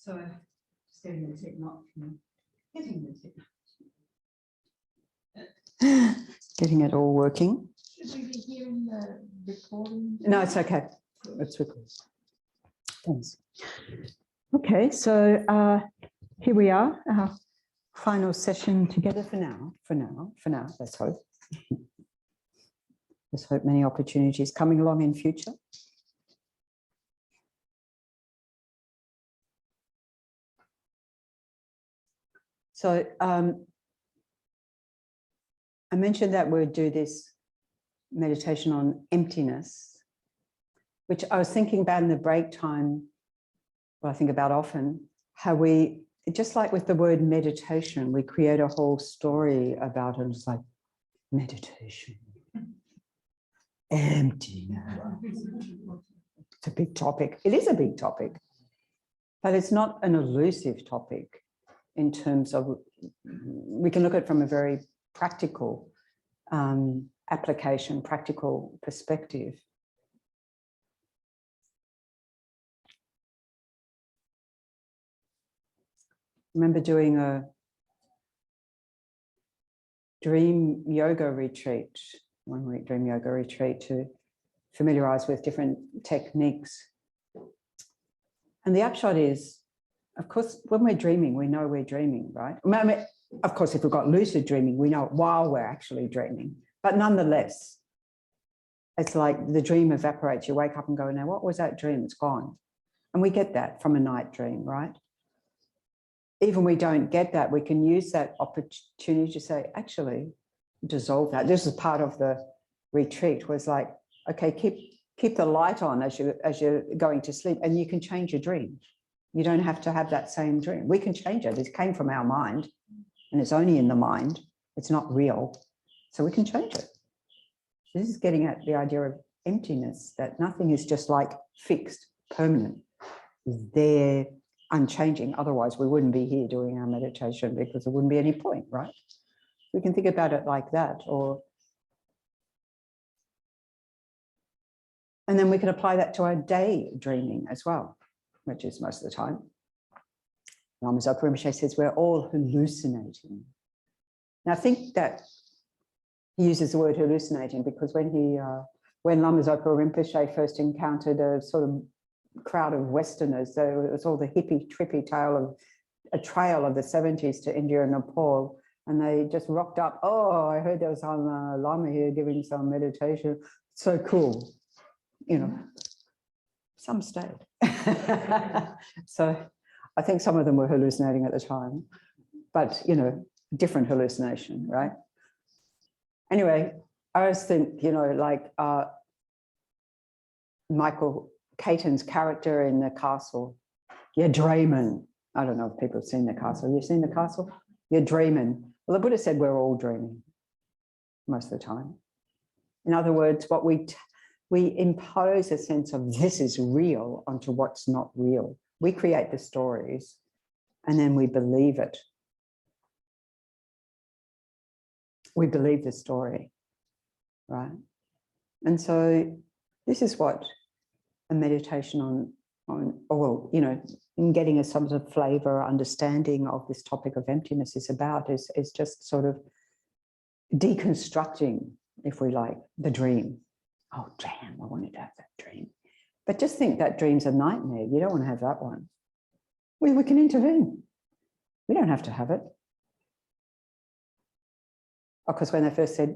So just getting the technology, getting it all working. Should we be hearing the recording? No, it's okay. It's recording. Thanks. Okay, so here we are, our final session together for now, let's hope. Let's hope many opportunities coming along in future. So I mentioned that we'd do this meditation on emptiness, which I was thinking about in the break time, what I think about often, how we, just like with the word meditation, we create a whole story about it. It's like, meditation, emptiness. It's a big topic. It is a big topic, but it's not an elusive topic in terms of, we can look at it from a very practical application, practical perspective. I remember doing a dream yoga retreat, 1 week dream yoga retreat to familiarize with different techniques. And the upshot is, of course, when we're dreaming, we know we're dreaming, right? I mean, of course, if we've got lucid dreaming, we know it while we're actually dreaming. But nonetheless, it's like the dream evaporates. You wake up and go, now, what was that dream? It's gone. And we get that from a night dream, right? Even we don't get that, we can use that opportunity to say, actually, dissolve that. This is part of the retreat, was like, okay, keep the light on as you're going to sleep, and you can change your dream. You don't have to have that same dream. We can change it. It came from our mind, and it's only in the mind. It's not real. So we can change it. This is getting at the idea of emptiness, that nothing is just like fixed, permanent. They're unchanging. Otherwise, we wouldn't be here doing our meditation, because there wouldn't be any point, right? We can think about it like that, and then we can apply that to our daydreaming as well, which is most of the time. Lama Zopa Rinpoche says we're all hallucinating. Now, I think that he uses the word hallucinating because when Lama Zopa Rinpoche first encountered a sort of crowd of Westerners, there was all the hippie, trippy trail of the 70s to India and Nepal, and they just rocked up. Oh, I heard there was some Lama here giving some meditation. So cool, you know. Some stayed. So I think some of them were hallucinating at the time, but, you know, different hallucination, right? Anyway, I always think, you know, like Michael Caton's character in The Castle, you're dreaming. I don't know if people have seen The Castle. Have you seen The Castle? You're dreaming. Well, the Buddha said we're all dreaming most of the time. In other words, what we impose a sense of this is real onto what's not real. We create the stories and then we believe it. We believe the story, right? And so this is what a meditation or, you know, in getting a some sort of flavor or understanding of this topic of emptiness is about, is just sort of deconstructing, if we like, the dream. Oh, damn, I wanted to have that dream. But just think that dream's a nightmare. You don't want to have that one. We can intervene. We don't have to have it. Because when they first said,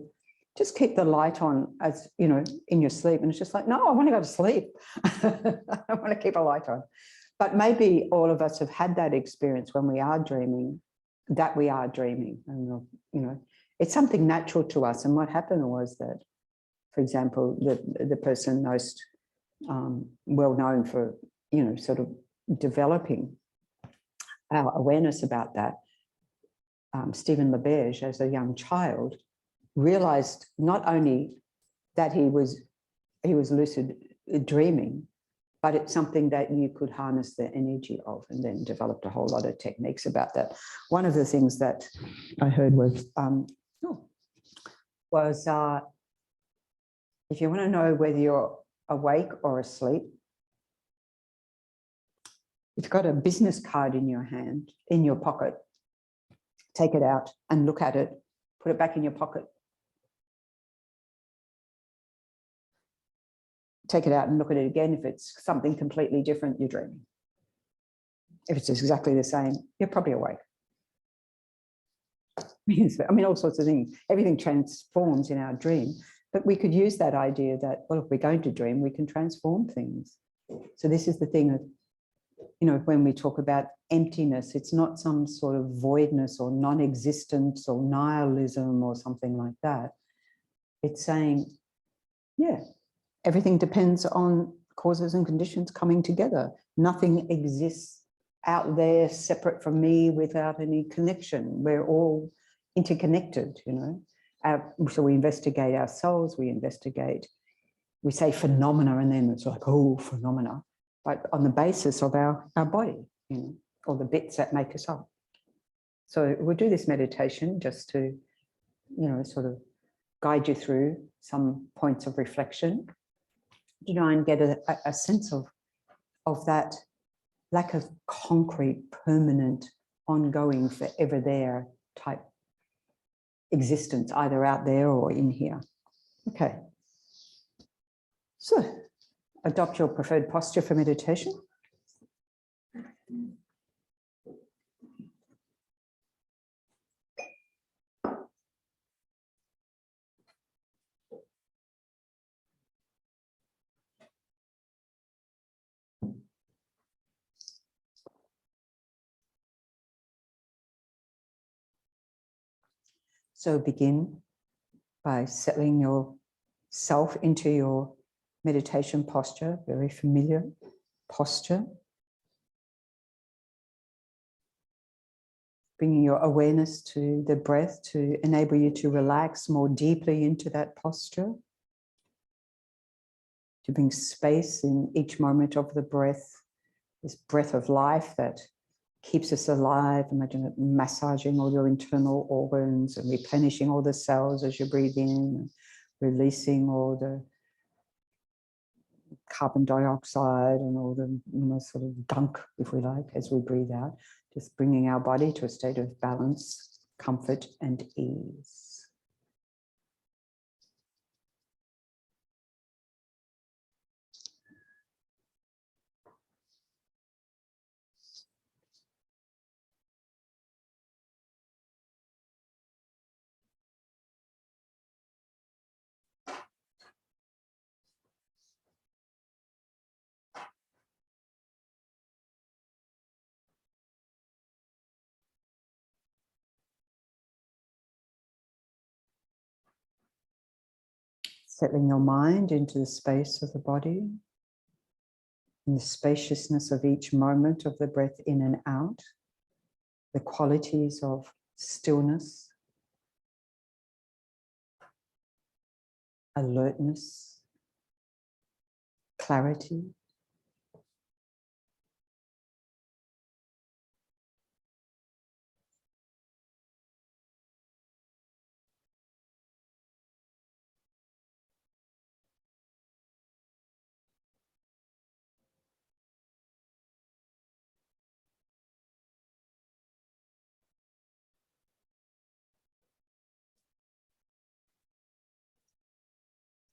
just keep the light on, as you know, in your sleep, and it's just like, no, I want to go to sleep. I want to keep a light on. But maybe all of us have had that experience when we are dreaming, that we are dreaming. And, you know, it's something natural to us. And what happened was that, for example, the person most well known for, you know, sort of developing our awareness about that, Stephen LeBerge, as a young child, realized not only that he was lucid dreaming, but it's something that you could harness the energy of, and then developed a whole lot of techniques about that. One of the things that I heard was if you want to know whether you're awake or asleep, If you've got a business card in your hand, in your pocket, take it out and look at it, put it back in your pocket. Take it out and look at it again. If it's something completely different, you're dreaming. If it's exactly the same, you're probably awake. I mean, all sorts of things. Everything transforms in our dream. But we could use that idea that, well, if we're going to dream, we can transform things. So this is the thing of, you know, when we talk about emptiness, it's not some sort of voidness or non-existence or nihilism or something like that. It's saying, yeah, everything depends on causes and conditions coming together. Nothing exists out there separate from me without any connection. We're all interconnected, you know. So we investigate ourselves, we say phenomena, and then it's like, oh, phenomena, but on the basis of our body, you know, or the bits that make us up. So we'll do this meditation just to, you know, sort of guide you through some points of reflection, you know, and get a sense of that lack of concrete, permanent, ongoing, forever there type existence, either out there or in here. Okay. So adopt your preferred posture for meditation. So begin by settling yourself into your meditation posture, very familiar posture. Bringing your awareness to the breath to enable you to relax more deeply into that posture. To bring space in each moment of the breath, this breath of life that keeps us alive. Imagine it massaging all your internal organs and replenishing all the cells as you breathe in, releasing all the carbon dioxide and all the, you know, sort of gunk, if we like, as we breathe out. Just bringing our body to a state of balance, comfort, and ease. Settling your mind into the space of the body, in the spaciousness of each moment of the breath in and out, the qualities of stillness, alertness, clarity.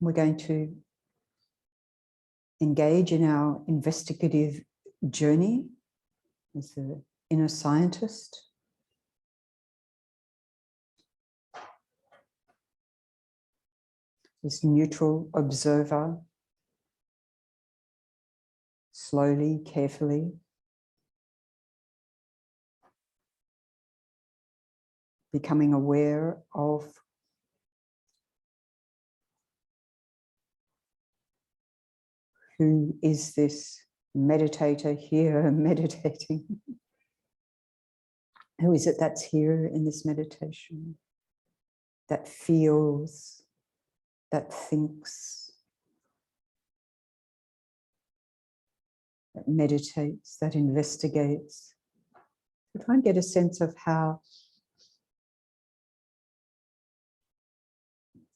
We're going to engage in our investigative journey as the inner scientist. This neutral observer, slowly, carefully, becoming aware of who is this meditator here meditating? Who is it that's here in this meditation? That feels, that thinks, that meditates, that investigates. To try and get a sense of how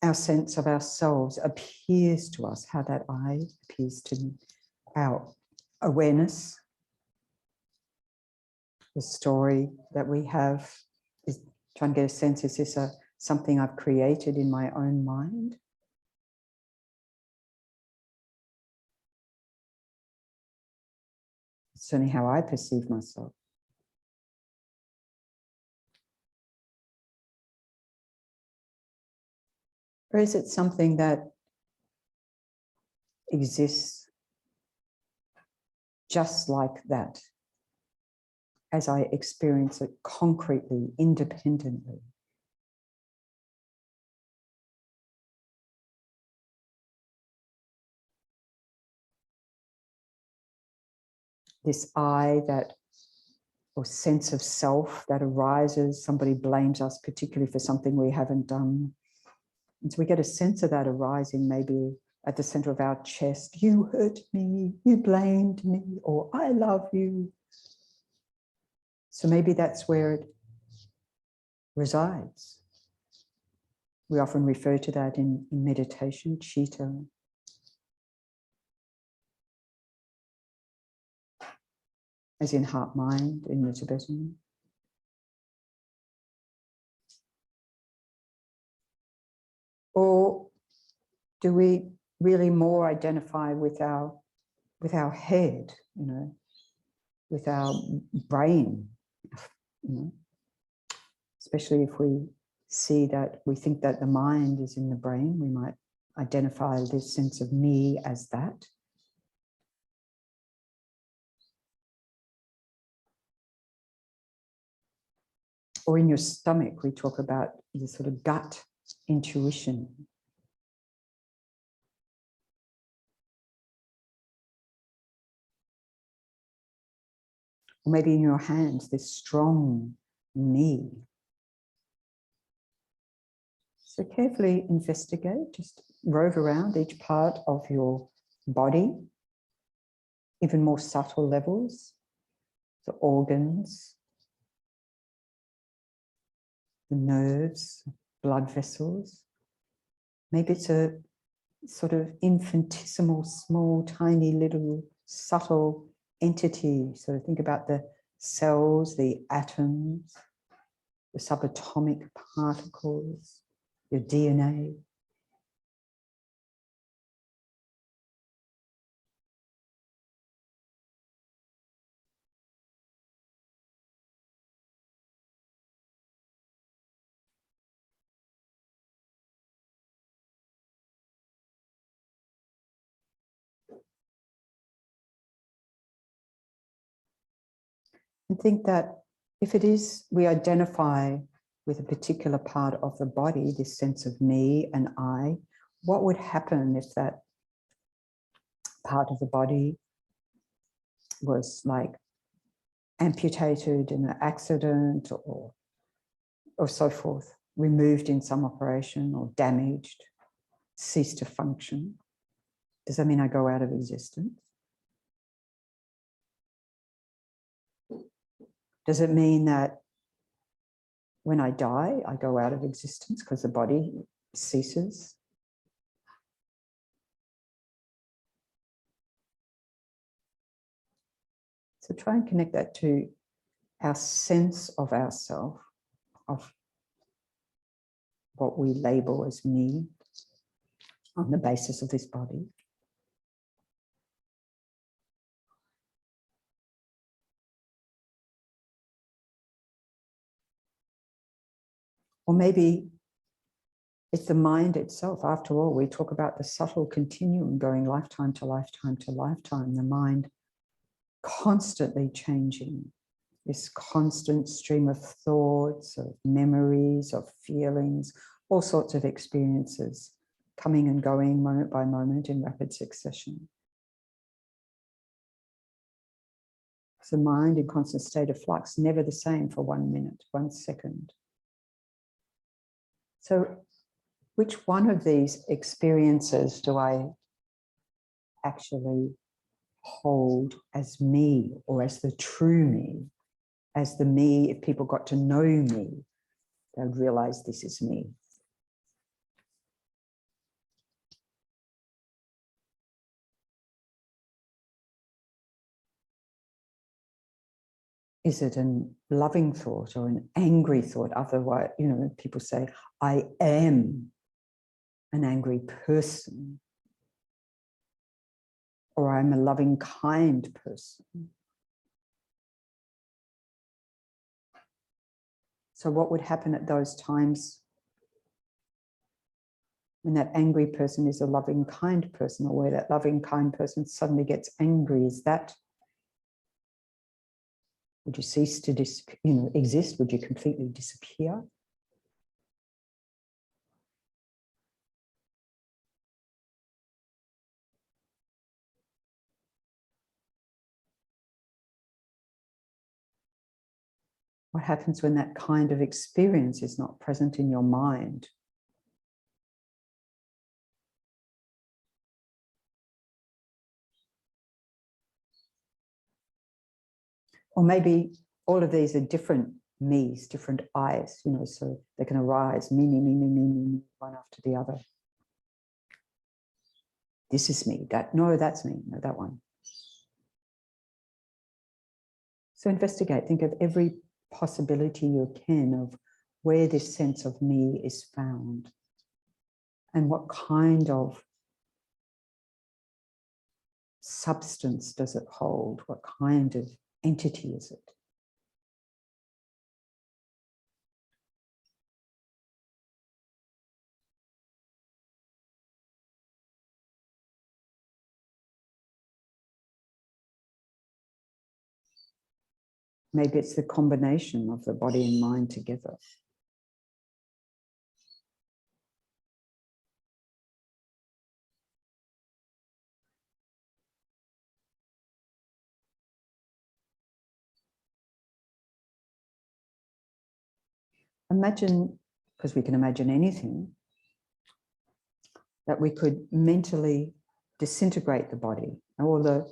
our sense of ourselves appears to us, how that I appears to our awareness. the story that we have, is trying to get a sense, is this something I've created in my own mind? It's certainly how I perceive myself. Or is it something that exists just like that, as I experience it concretely, independently? This I that, or sense of self that arises, somebody blames us particularly for something we haven't done. And so we get a sense of that arising maybe at the center of our chest. You hurt me, you blamed me, or I love you. So maybe that's where it resides. We often refer to that in meditation, chitta. As in heart-mind in the Tibetan. Or do we really more identify with our head, you know, with our brain, you know, especially if we see that we think that the mind is in the brain, we might identify this sense of me as that. Or in your stomach, we talk about the sort of gut intuition. Or maybe in your hands, this strong me. So carefully investigate, just rove around each part of your body, even more subtle levels, the organs, the nerves, blood vessels. Maybe it's a sort of infinitesimal, small, tiny, little, subtle entity. So think about the cells, the atoms, the subatomic particles, your DNA. And think that if it is, we identify with a particular part of the body, this sense of me and I, what would happen if that part of the body was like amputated in an accident or so forth, removed in some operation or damaged, ceased to function? Does that mean I go out of existence? Does it mean that when I die, I go out of existence because the body ceases? So try and connect that to our sense of ourself, of what we label as me on the basis of this body. Or maybe it's the mind itself. After all, we talk about the subtle continuum going lifetime to lifetime to lifetime, the mind constantly changing, this constant stream of thoughts, of memories, of feelings, all sorts of experiences coming and going moment by moment in rapid succession. It's the mind in constant state of flux, never the same for 1 minute, 1 second. So which one of these experiences do I actually hold as me or as the true me? As the me, if people got to know me, they'd realize this is me. Is it a loving thought or an angry thought? Otherwise, people say, I am an angry person, or I'm a loving, kind person. So what would happen at those times when that angry person is a loving, kind person, or where that loving, kind person suddenly gets angry? Is that, would you cease to exist? Would you completely disappear? What happens when that kind of experience is not present in your mind? Or maybe all of these are different me's, different I's, so they can arise, me, one after the other. This is me, no, that's me, no, that one. So investigate, think of every possibility you can of where this sense of me is found and what kind of substance does it hold? What kind of entity is it? Maybe it's the combination of the body and mind together. Imagine, because we can imagine anything, that we could mentally disintegrate the body. Or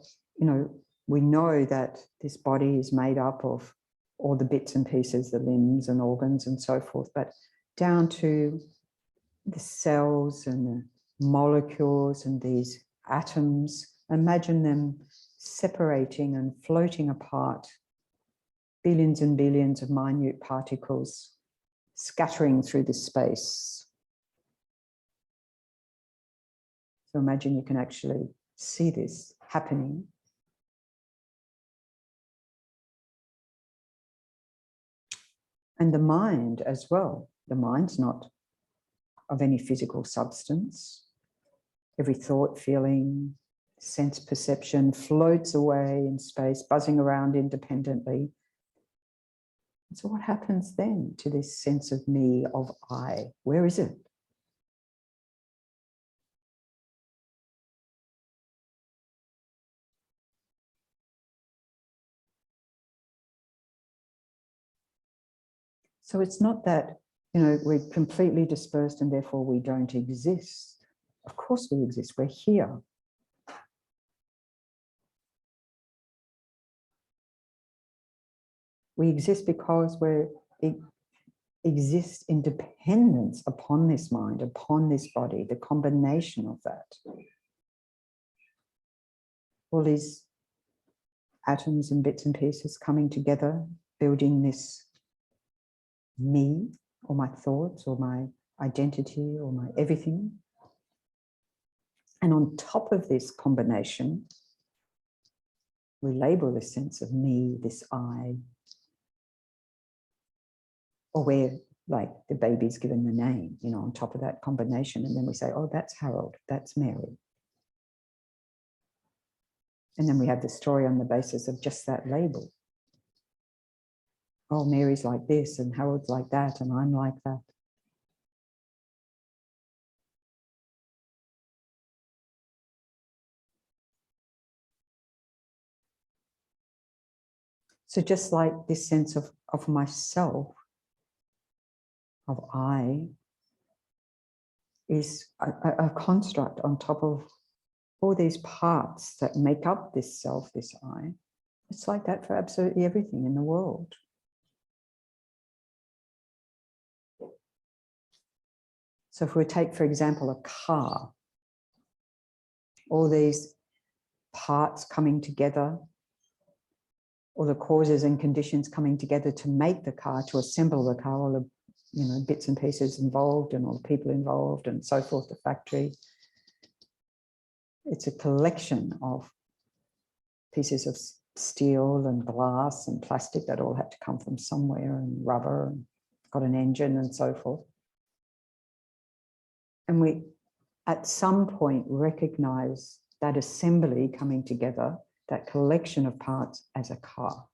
we know that this body is made up of all the bits and pieces, the limbs and organs and so forth, but down to the cells and the molecules and these atoms. Imagine them separating and floating apart, billions and billions of minute particles scattering through this space. So imagine you can actually see this happening. And the mind as well. The mind's not of any physical substance. Every thought, feeling, sense, perception floats away in space, buzzing around independently. And so what happens then to this sense of me, of I? Where is it? So it's not that, we're completely dispersed and therefore we don't exist. Of course we exist, we're here. We exist because we exist in dependence upon this mind, upon this body, the combination of that. All these atoms and bits and pieces coming together, building this me, or my thoughts, or my identity, or my everything. And on top of this combination, we label this sense of me, this I, or where like the baby's given the name, on top of that combination. And then we say, oh, that's Harold, that's Mary. And then we have the story on the basis of just that label. Oh, Mary's like this, and Harold's like that, and I'm like that. So just like this sense of myself, of I, is a construct on top of all these parts that make up this self, this I. It's like that for absolutely everything in the world. So if we take, for example, a car, all these parts coming together, all the causes and conditions coming together to make the car, to assemble the car, all the bits and pieces involved and all the people involved and so forth, the factory. It's a collection of pieces of steel and glass and plastic that all had to come from somewhere, and rubber, and got an engine and so forth. And we, at some point, recognize that assembly coming together, that collection of parts, as a car.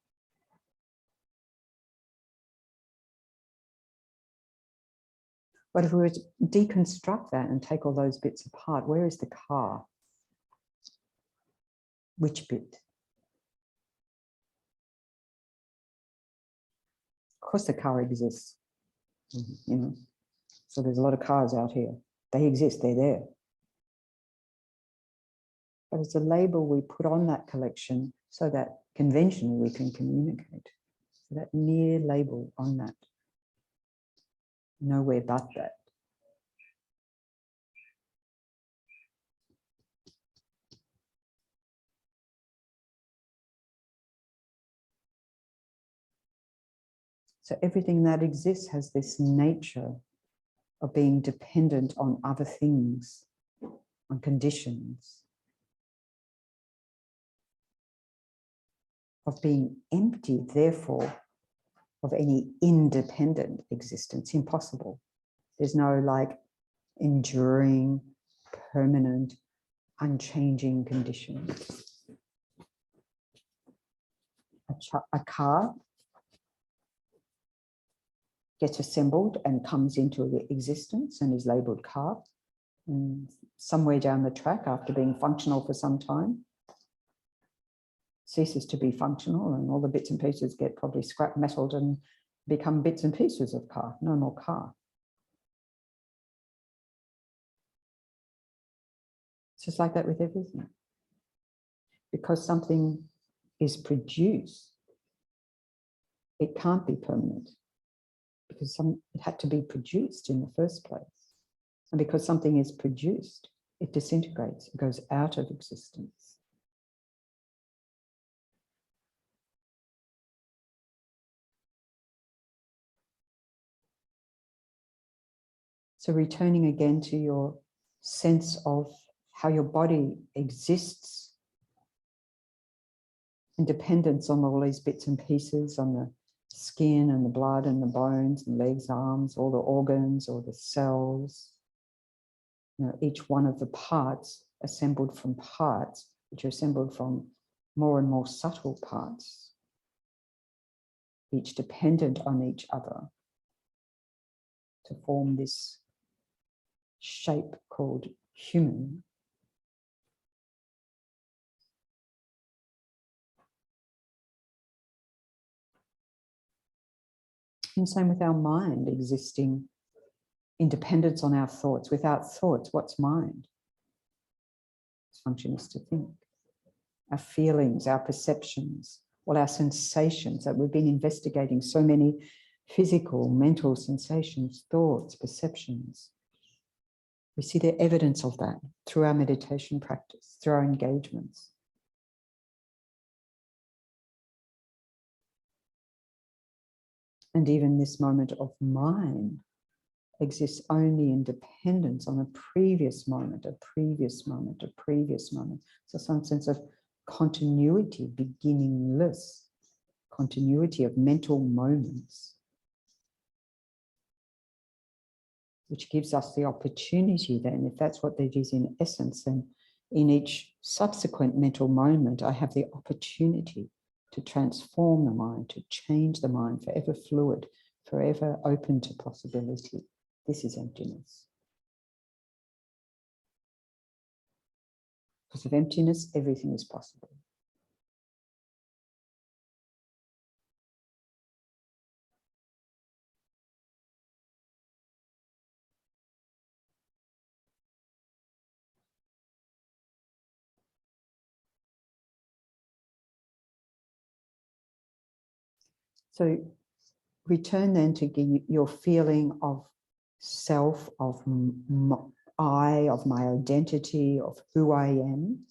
But if we were to deconstruct that and take all those bits apart, where is the car? Which bit? Of course the car exists, So there's a lot of cars out here. They exist, they're there. But it's a label we put on that collection so that conventionally we can communicate. So that mere label on that. Nowhere but that. So everything that exists has this nature of being dependent on other things, on conditions, of being empty, therefore, of any independent existence. Impossible. There's no like enduring, permanent, unchanging condition. A car gets assembled and comes into existence and is labelled car. And somewhere down the track, after being functional for some time, ceases to be functional, and all the bits and pieces get probably scrap metalled and become bits and pieces of car. No more car. It's just like that with everything. Because something is produced, it can't be permanent. Because it had to be produced in the first place. And because something is produced, it disintegrates, it goes out of existence. So returning again to your sense of how your body exists in dependence on all these bits and pieces, on the skin and the blood and the bones and legs, arms, all the organs, all the cells, each one of the parts assembled from parts, which are assembled from more and more subtle parts, each dependent on each other to form this shape called human. And same with our mind existing in dependence on our thoughts. Without thoughts, what's mind? Its function is to think. Our feelings, our perceptions, all our sensations that we've been investigating, so many physical, mental sensations, thoughts, perceptions. We see the evidence of that through our meditation practice, through our engagements. And even this moment of mine exists only in dependence on a previous moment, a previous moment, a previous moment. So some sense of continuity, beginningless, continuity of mental moments, which gives us the opportunity then, if that's what it is in essence, then in each subsequent mental moment, I have the opportunity to transform the mind, to change the mind, forever fluid, forever open to possibility. This is emptiness. Because of emptiness, everything is possible. So return then to your feeling of self, of I, of my identity, of who I am.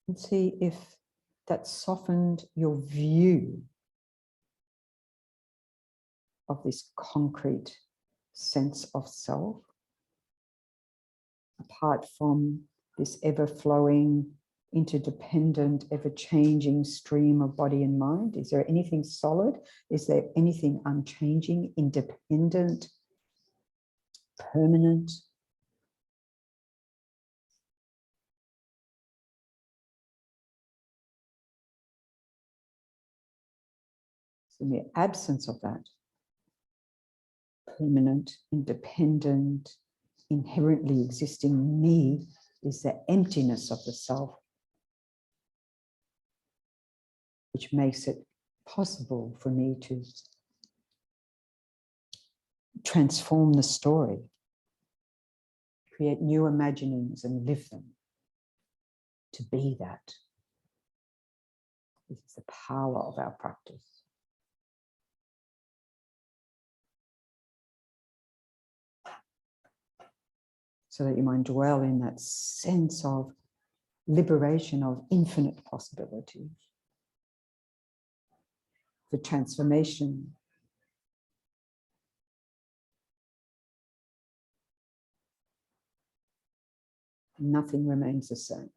And see if that softened your view of this concrete sense of self, apart from this ever-flowing, interdependent, ever-changing stream of body and mind. Is there anything solid? Is there anything unchanging, independent, permanent? So in the absence of that, permanent, independent, inherently existing me is the emptiness of the self, which makes it possible for me to transform the story, create new imaginings and live them, to be that. This is the power of our practice. So that you might dwell in that sense of liberation of infinite possibilities, the transformation. Nothing remains the same.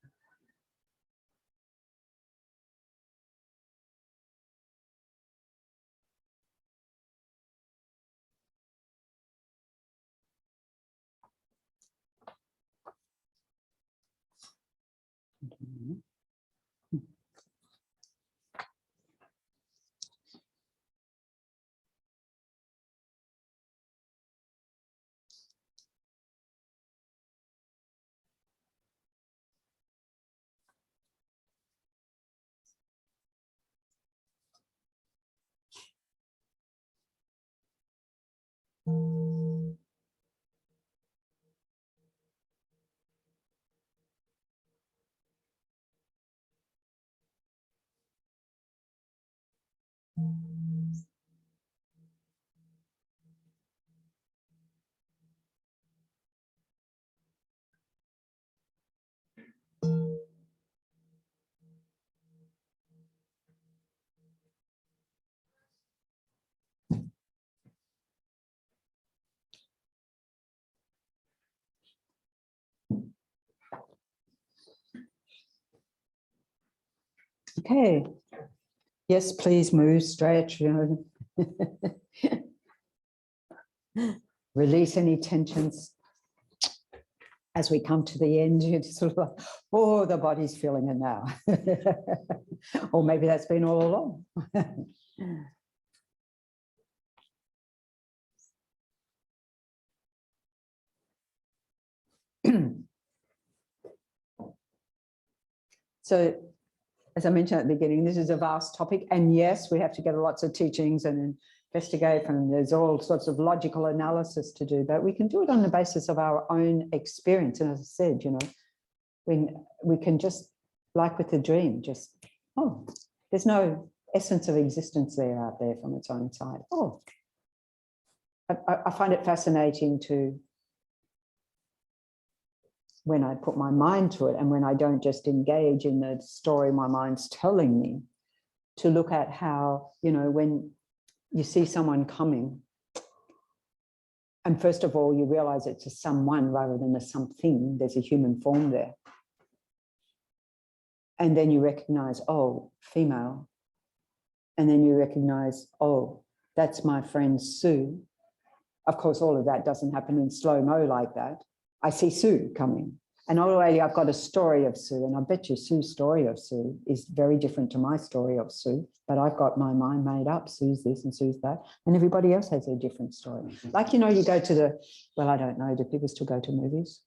Okay. Yes, please move, stretch. Release any tensions. As we come to the end, you're sort of like, oh, the body's feeling it now. Or maybe that's been all along. So, as I mentioned at the beginning, this is a vast topic. And yes, we have to get lots of teachings and investigate, and there's all sorts of logical analysis to do, but we can do it on the basis of our own experience. And as I said, you know, when we can just, like with the dream, just, oh, there's no essence of existence there out there from its own side. Oh, I find it fascinating to, when I put my mind to it and when I don't just engage in the story my mind's telling me, to look at how, you know, when you see someone coming, and first of all, you realize it's a someone rather than a something, there's a human form there. And then you recognize, oh, female. And then you recognize, oh, that's my friend Sue. Of course, all of that doesn't happen in slow-mo like that. I see Sue coming. And already I've got a story of Sue, and I bet you Sue's story of Sue is very different to my story of Sue, but I've got my mind made up, Sue's this and Sue's that, and everybody else has a different story. Like, you know, you go to the, well, I don't know, do people still go to movies?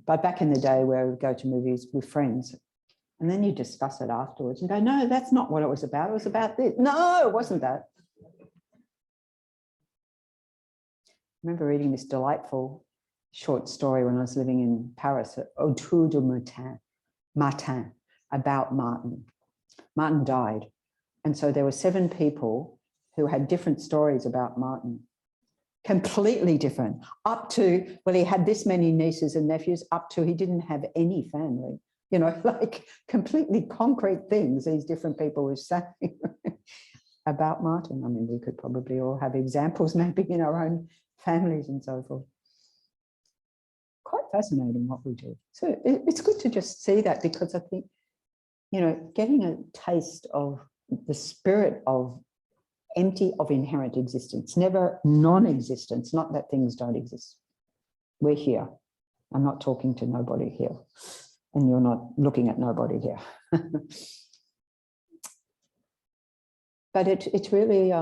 But back in the day where we go to movies with friends, and then you discuss it afterwards and go, no, that's not what it was about. It was about this. No, it wasn't that. I remember reading this delightful short story when I was living in Paris, Autour du Matin, about Martin. Martin died. And so there were 7 people who had different stories about Martin, completely different, up to, well, he had this many nieces and nephews, up to he didn't have any family. you know, like completely concrete things these different people were saying about Martin. I mean, we could probably all have examples maybe in our own families and so forth. Quite fascinating what we do. So it's good to just see that, because I think, you know, getting a taste of the spirit of empty of inherent existence, never non-existence, not that things don't exist. We're here. I'm not talking to nobody here, and you're not looking at nobody here. But it really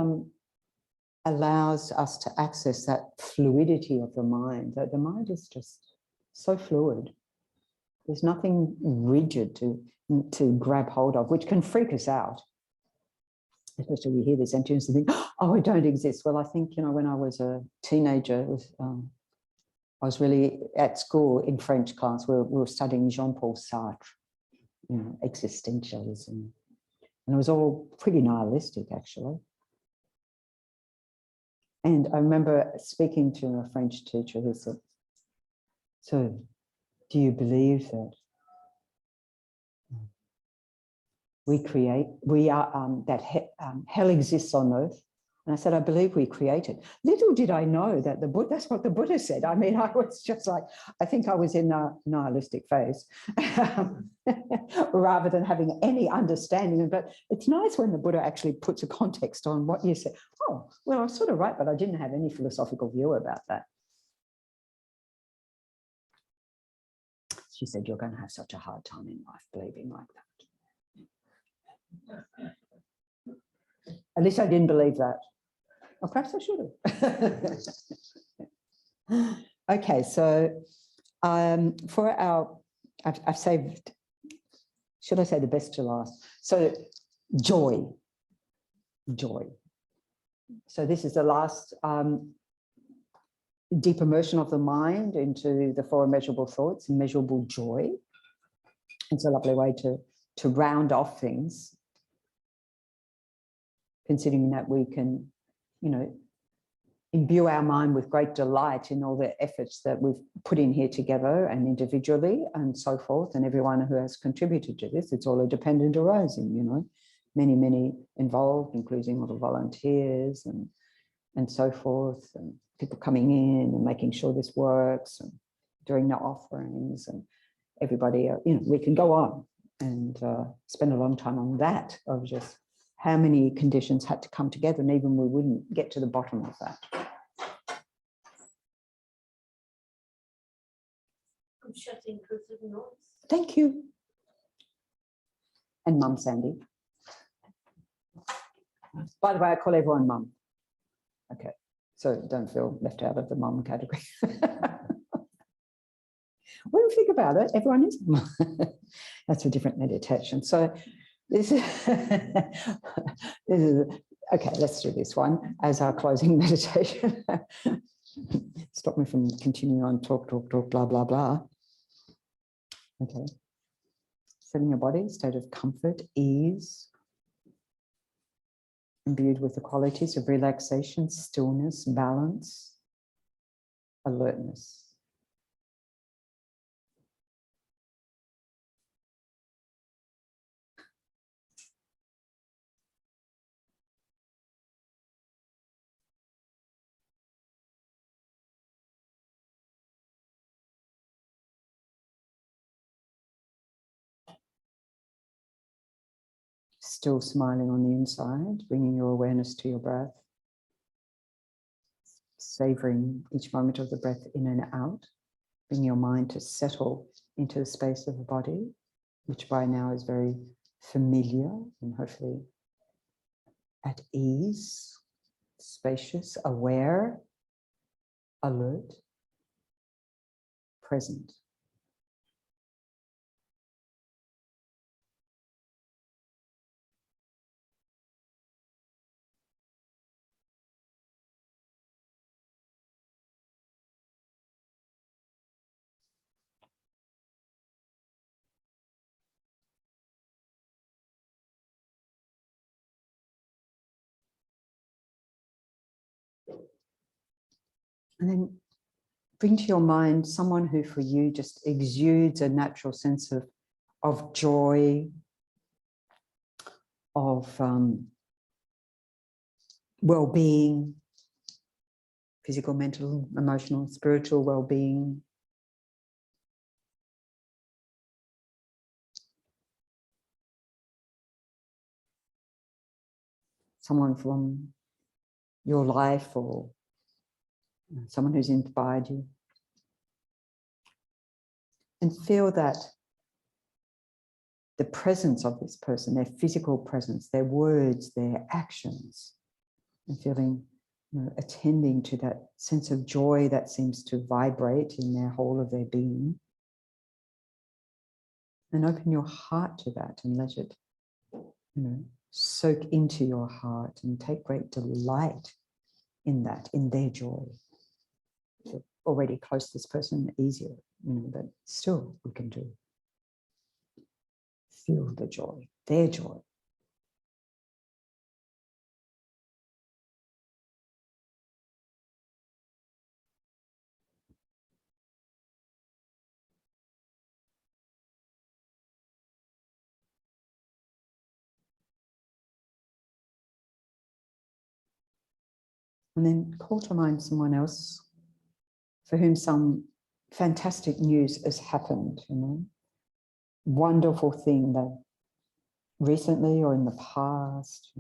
allows us to access that fluidity of the mind. That the mind is just so fluid. There's nothing rigid to grab hold of, which can freak us out. Especially we hear this emptiness and think, oh, it don't exist. Well, I think, you know, when I was a teenager, I was really at school in French class. We were studying Jean-Paul Sartre, you know, existentialism. And it was all pretty nihilistic, actually. And I remember speaking to a French teacher who said, so do you believe that hell exists on earth? And I said, I believe we created. Little did I know that that's what the Buddha said. I mean, I was just like, I think I was in a nihilistic phase rather than having any understanding. But it's nice when the Buddha actually puts a context on what you said. Oh, well, I was sort of right, but I didn't have any philosophical view about that. She said, you're going to have such a hard time in life believing like that. At least I didn't believe that. Or perhaps I should have. Okay, so for our, I've saved, should I say the best to last? So joy. So this is the last deep immersion of the mind into the four immeasurable thoughts, immeasurable joy. It's a lovely way to round off things, considering that we can, you know, imbue our mind with great delight in all the efforts that we've put in here together and individually and so forth, and everyone who has contributed to this. It's all a dependent arising, you know, many involved, including all the volunteers and so forth, and people coming in and making sure this works and doing the offerings, and everybody, you know, we can go on and spend a long time on that, of just how many conditions had to come together, and even we wouldn't get to the bottom of that. I'm shutting because of noise. Thank you. And Mum Sandy. By the way, I call everyone Mum. Okay, so don't feel left out of the Mum category. When you think about it, everyone is Mum. That's a different meditation. So this is, okay, let's do this one as our closing meditation. Stop me from continuing on talk, blah, blah, blah. Okay. Setting your body, state of comfort, ease, imbued with the qualities of relaxation, stillness, balance, alertness. Still smiling on the inside, bringing your awareness to your breath, savoring each moment of the breath in and out, bringing your mind to settle into the space of the body, which by now is very familiar and hopefully at ease, spacious, aware, alert, present. And then bring to your mind someone who for you just exudes a natural sense of of joy, of well-being, physical, mental, emotional, spiritual well-being. Someone from your life or someone who's inspired you. And feel that the presence of this person, their physical presence, their words, their actions, and feeling, attending to that sense of joy that seems to vibrate in their whole of their being. And open your heart to that and let it, soak into your heart and take great delight in that, in their joy. If you're already close to this person, easier, but still we can do. Feel the joy, their joy. And then call to mind someone else for whom some fantastic news has happened, wonderful thing that recently or in the past.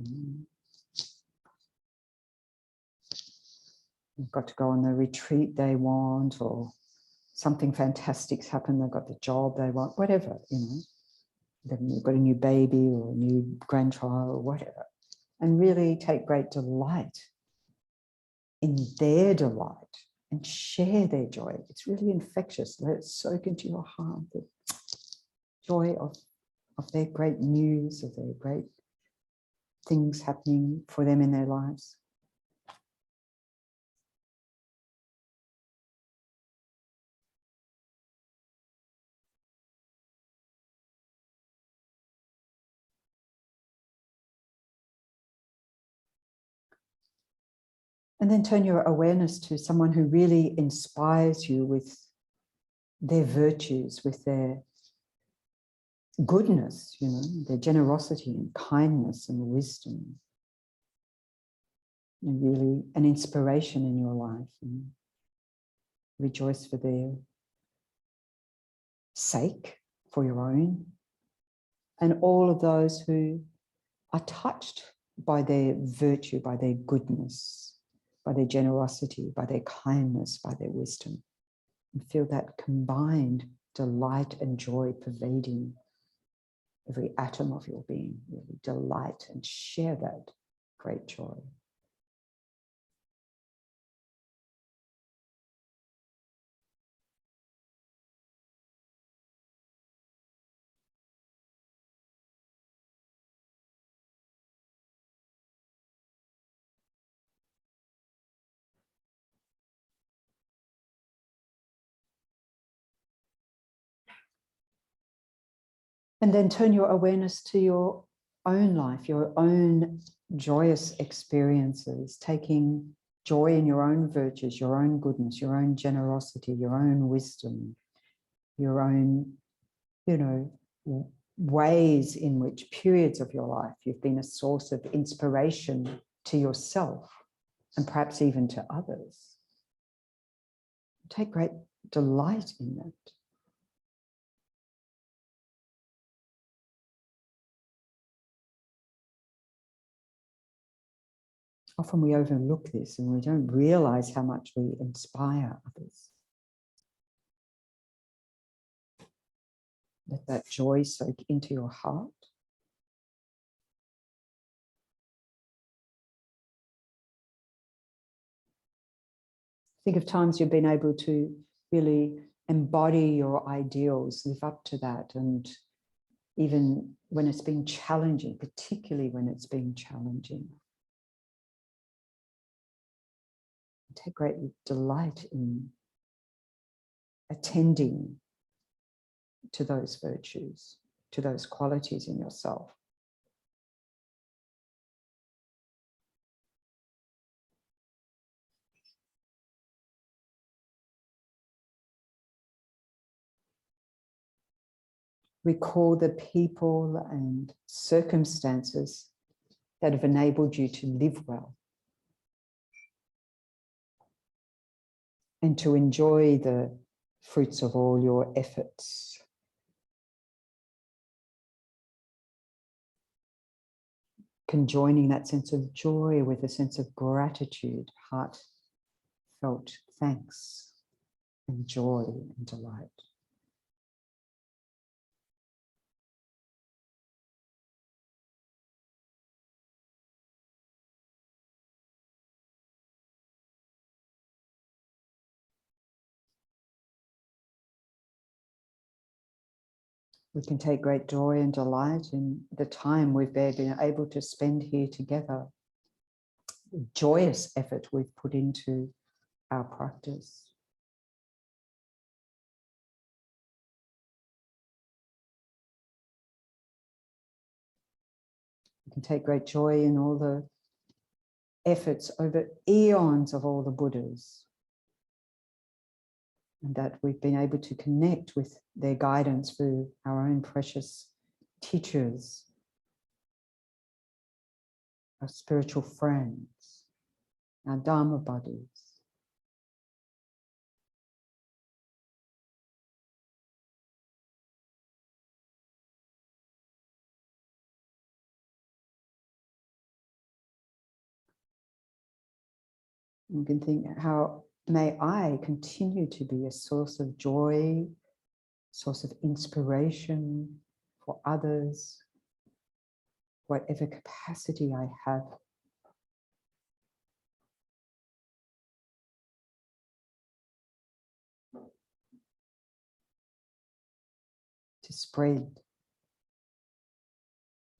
You've got to go on the retreat they want, or something fantastic's happened, they've got the job they want, whatever, Then you've got a new baby or a new grandchild or whatever. And really take great delight in their delight and share their joy. It's really infectious. Let it soak into your heart, the joy of their great news, of their great things happening for them in their lives. And then turn your awareness to someone who really inspires you with their virtues, with their goodness, their generosity and kindness and wisdom. And really an inspiration in your life. And rejoice for their sake, for your own. And all of those who are touched by their virtue, by their goodness, by their generosity, by their kindness, by their wisdom. And feel that combined delight and joy pervading every atom of your being. Really delight and share that great joy. And then turn your awareness to your own life, your own joyous experiences, taking joy in your own virtues, your own goodness, your own generosity, your own wisdom, your own, ways in which periods of your life you've been a source of inspiration to yourself and perhaps even to others. Take great delight in that. Often we overlook this and we don't realize how much we inspire others. Let that joy soak into your heart. Think of times you've been able to really embody your ideals, live up to that, and even when it's been challenging, particularly when it's been challenging. Take great delight in attending to those virtues, to those qualities in yourself. recall the people and circumstances that have enabled you to live well and to enjoy the fruits of all your efforts. Conjoining that sense of joy with a sense of gratitude, heartfelt thanks and joy and delight. We can take great joy and delight in the time we've been able to spend here together, the joyous effort we've put into our practice. We can take great joy in all the efforts over eons of all the Buddhas, and that we've been able to connect with their guidance through our own precious teachers, our spiritual friends, our Dharma buddies. You can think, how may I continue to be a source of joy, source of inspiration for others, whatever capacity I have. To spread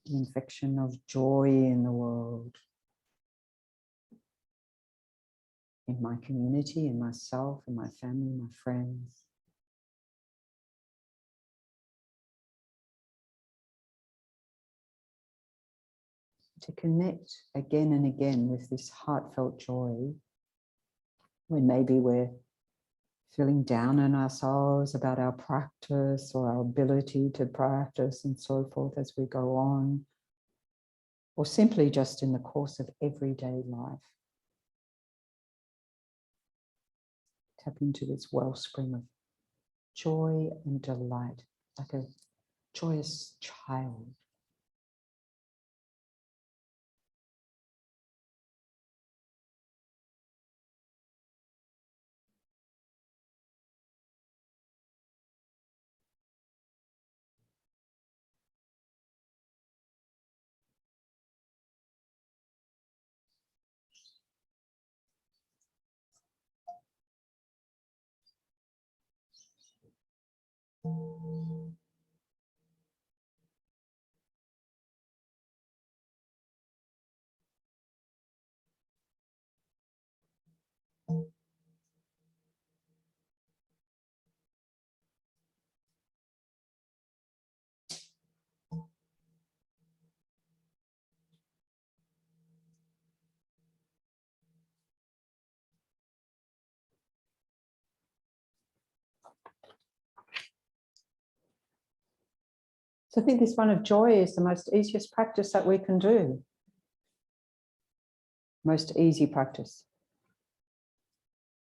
the infection of joy in the world, in my community, in myself, in my family, my friends. To connect again and again with this heartfelt joy when maybe we're feeling down on ourselves about our practice or our ability to practice and so forth as we go on, or simply just in the course of everyday life. Tap into this wellspring of joy and delight, like a joyous child. So I think this one of joy is the most easiest practice that we can do. Most easy practice.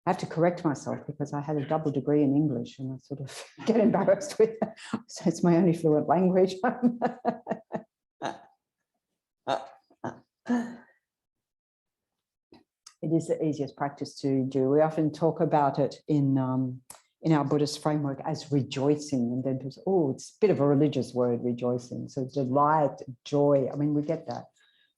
I have to correct myself because I had a double degree in English and I sort of get embarrassed with it. So it's my only fluent language. It is the easiest practice to do. We often talk about it in our Buddhist framework as rejoicing, and then people say, oh, it's a bit of a religious word, rejoicing. So delight, joy. I mean, we get that.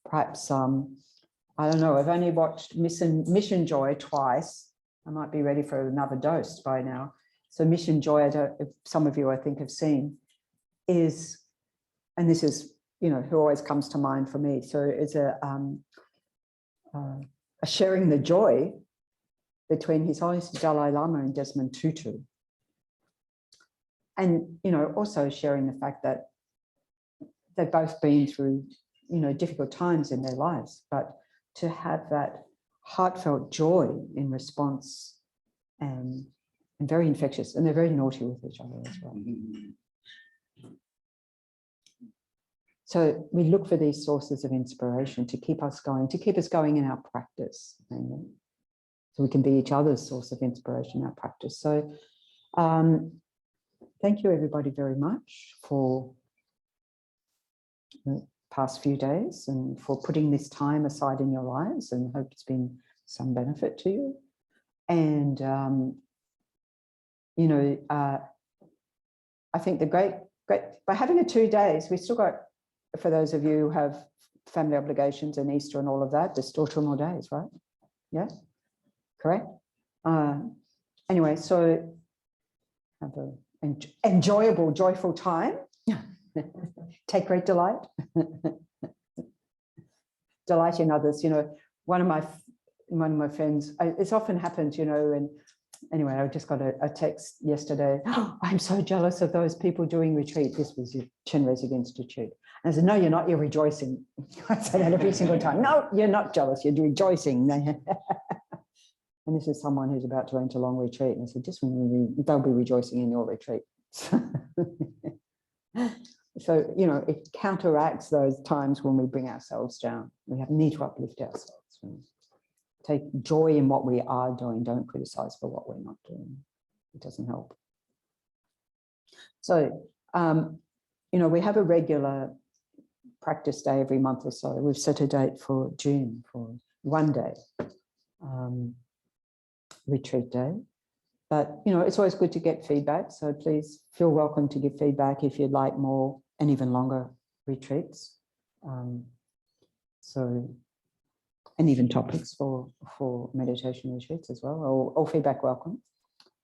Perhaps I don't know. I've only watched Mission Joy twice. I might be ready for another dose by now. So Mission Joy, I don't, if some of you I think have seen, is, and this is, you know, who always comes to mind for me. So it's a sharing the joy between His Holiness Dalai Lama and Desmond Tutu. And, you know, also sharing the fact that they've both been through, you know, difficult times in their lives, but to have that heartfelt joy in response and very infectious, and they're very naughty with each other as well. So we look for these sources of inspiration to keep us going in our practice, mainly. So we can be each other's source of inspiration in our practice. So thank you everybody very much for the past few days and for putting this time aside in your lives, and hope it's been some benefit to you. And, you know, I think the great, by having 2 days, we still got, for those of you who have family obligations and Easter and all of that, there's still 2 more days, right? Yeah, correct? Anyway, so have an enjoyable, joyful time. Take great delight. Delight in others. You know, one of my friends, it's often happened, you know, and anyway, I just got a text yesterday. Oh, I'm so jealous of those people doing retreat. This was your Chenrezig Institute. And I said, no, you're not, you're rejoicing. I say that every single time. No, you're not jealous, you're rejoicing. And this is someone who's about to enter long retreat. And I said, just they'll be rejoicing in your retreat. So, you know, it counteracts those times when we bring ourselves down. We need to uplift ourselves. Take joy in what we are doing. Don't criticize for what we're not doing. It doesn't help. So, you know, we have a regular practice day every month or so. We've set a date for June for 1 day retreat day. But, you know, it's always good to get feedback. So please feel welcome to give feedback if you'd like more and even longer retreats. And even topics for meditation retreats as well. All feedback welcome.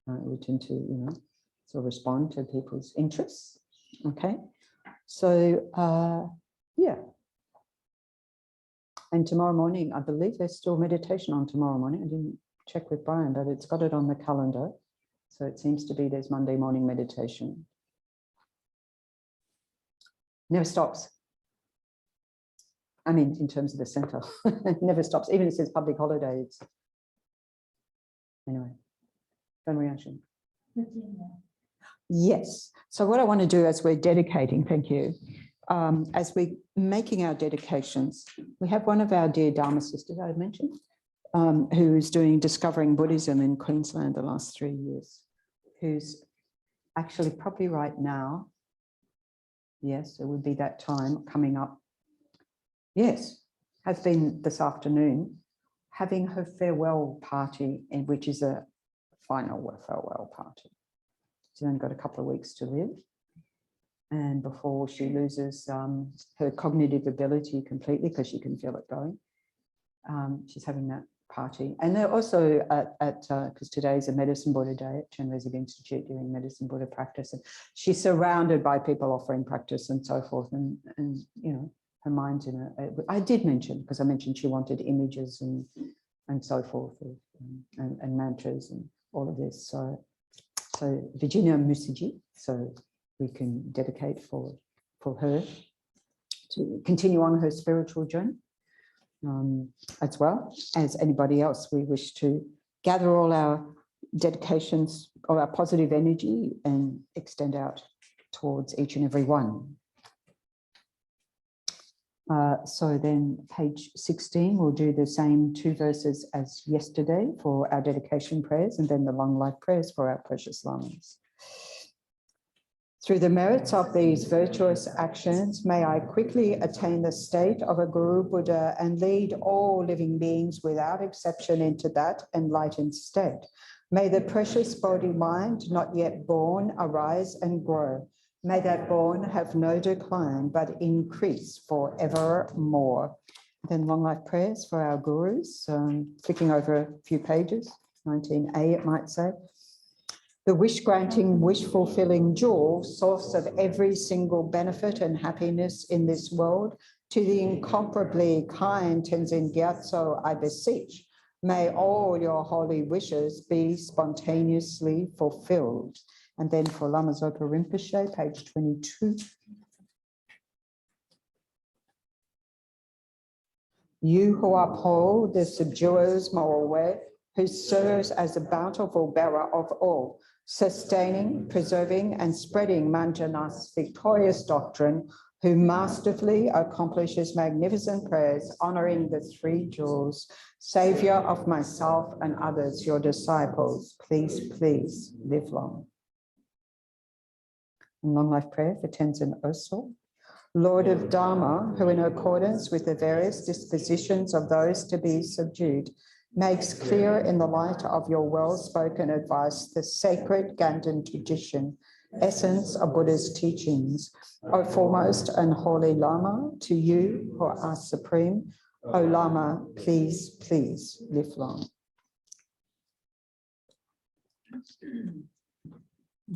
We tend to, you know, sort of respond to people's interests. Okay. So, yeah. And tomorrow morning, I believe there's still meditation on tomorrow morning. I didn't check with Brian, but it's got it on the calendar. So it seems to be there's Monday morning meditation. Never stops. I mean, in terms of the center, it never stops. Even if it says public holidays. Anyway, phone reaction. Yes. So what I want to do as we're dedicating, thank you, as we're making our dedications, we have one of our dear Dharma sisters I mentioned, who's doing Discovering Buddhism in Queensland the last 3 years, who's actually probably right now, yes, it would be that time coming up, yes, has been this afternoon, having her farewell party, which is a final farewell party. She's only got a couple of weeks to live. And before she loses her cognitive ability completely, because she can feel it going, she's having that party. And they're also because today's a Medicine Buddha Day at Chenrezig Institute doing Medicine Buddha practice. And she's surrounded by people offering practice and so forth. And you know, her mind's in a, I did mention, because I mentioned she wanted images and so forth, and mantras and all of this. So Virginia Musiji, so we can dedicate for her to continue on her spiritual journey, as well as anybody else. We wish to gather all our dedications, all our positive energy, and extend out towards each and every one. So then page 16, we'll do the same 2 verses as yesterday for our dedication prayers, and then the long life prayers for our precious lamas. Through the merits of these virtuous actions, may I quickly attain the state of a Guru Buddha and lead all living beings without exception into that enlightened state. May the precious body mind not yet born arise and grow. May that born have no decline, but increase forevermore. Then long life prayers for our gurus, flicking over a few pages, 19A it might say. The wish-granting, wish-fulfilling jewel, source of every single benefit and happiness in this world, to the incomparably kind Tenzin Gyatso I beseech, may all your holy wishes be spontaneously fulfilled. And then for Lama Zopa Rinpoche, page 22. You who uphold the subduer's moral way, who serves as a bountiful bearer of all, sustaining, preserving, and spreading Manjana's victorious doctrine, who masterfully accomplishes magnificent prayers, honoring the three jewels, Savior of myself and others, your disciples, please, please live long. And long life prayer for Tenzin Oso. Lord of Dharma, who in accordance with the various dispositions of those to be subdued, makes clear in the light of your well-spoken advice the sacred Ganden tradition, essence of Buddha's teachings. O foremost and holy Lama, to you who are supreme, O Lama, please, please live long.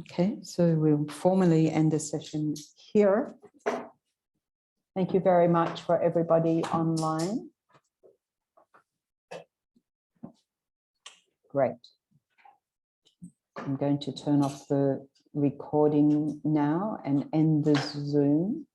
Okay, so we'll formally end the session here. Thank you very much for everybody online. Great. I'm going to turn off the recording now and end the Zoom.